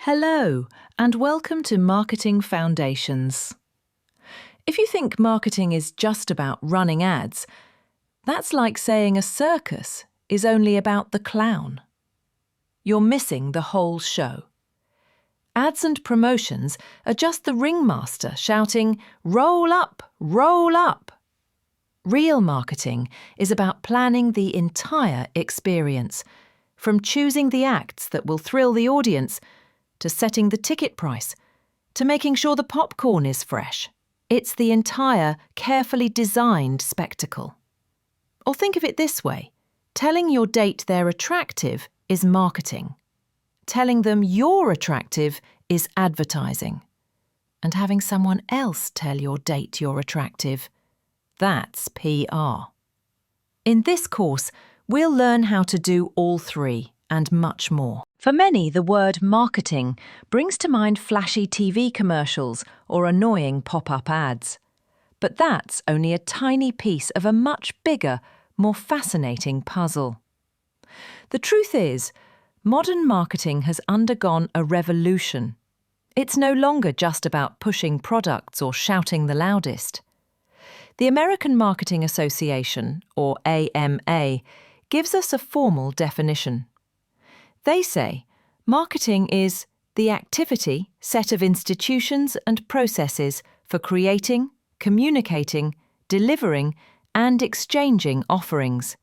Hello, and welcome to Marketing Foundations. If you think marketing is just about running ads, that's like saying a circus is only about the clown. You're missing the whole show. Ads and promotions are just the ringmaster shouting, "Roll up, roll up." Real marketing is about planning the entire experience, from choosing the acts that will thrill the audience to setting the ticket price, to making sure the popcorn is fresh. It's the entire, carefully designed spectacle. Or think of it this way. Telling your date they're attractive is marketing. Telling them you're attractive is advertising. And having someone else tell your date you're attractive, that's PR. In this course, we'll learn how to do all three and much more. For many, the word marketing brings to mind flashy TV commercials or annoying pop-up ads. But that's only a tiny piece of a much bigger, more fascinating puzzle. The truth is, modern marketing has undergone a revolution. It's no longer just about pushing products or shouting the loudest. The American Marketing Association, or AMA, gives us a formal definition. They say, marketing is the activity, set of institutions and processes for creating, communicating, delivering, and exchanging offerings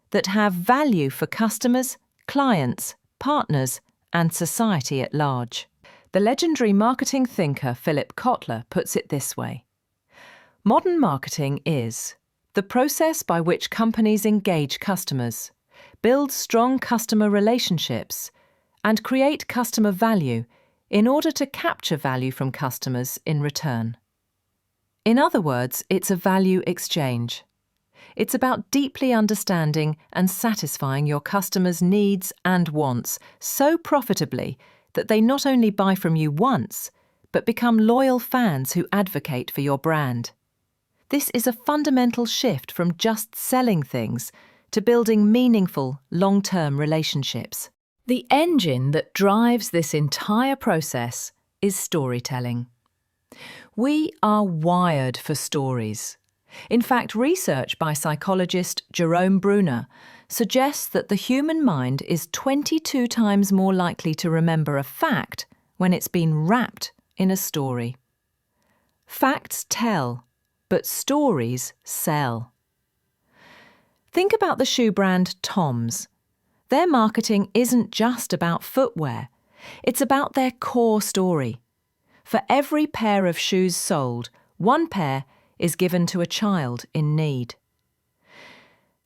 that have value for customers, clients, partners, and society at large. The legendary marketing thinker Philip Kotler puts it this way. Modern marketing is the process by which companies engage customers, build strong customer relationships, and create customer value in order to capture value from customers in return. In other words, it's a value exchange. It's about deeply understanding and satisfying your customers' needs and wants so profitably that they not only buy from you once, but become loyal fans who advocate for your brand. This is a fundamental shift from just selling things to building meaningful, long-term relationships. The engine that drives this entire process is storytelling. We are wired for stories. In fact, research by psychologist Jerome Bruner suggests that the human mind is 22 times more likely to remember a fact when it's been wrapped in a story. Facts tell, but stories sell. Think about the shoe brand Tom's. Their marketing isn't just about footwear. It's about their core story. For every pair of shoes sold, one pair is given to a child in need.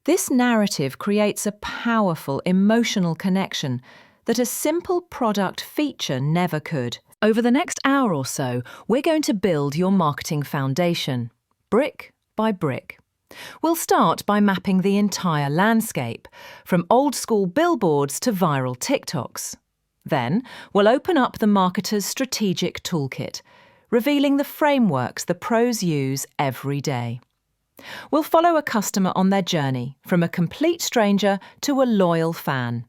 This narrative creates a powerful emotional connection that a simple product feature never could. Over the next hour or so, we're going to build your marketing foundation, brick by brick. We'll start by mapping the entire landscape, from old-school billboards to viral TikToks. Then, we'll open up the marketer's strategic toolkit, revealing the frameworks the pros use every day. We'll follow a customer on their journey, from a complete stranger to a loyal fan.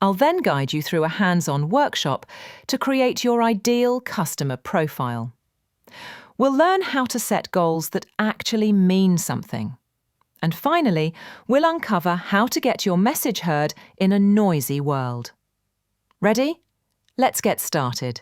I'll then guide you through a hands-on workshop to create your ideal customer profile. We'll learn how to set goals that actually mean something. And finally, we'll uncover how to get your message heard in a noisy world. Ready? Let's get started.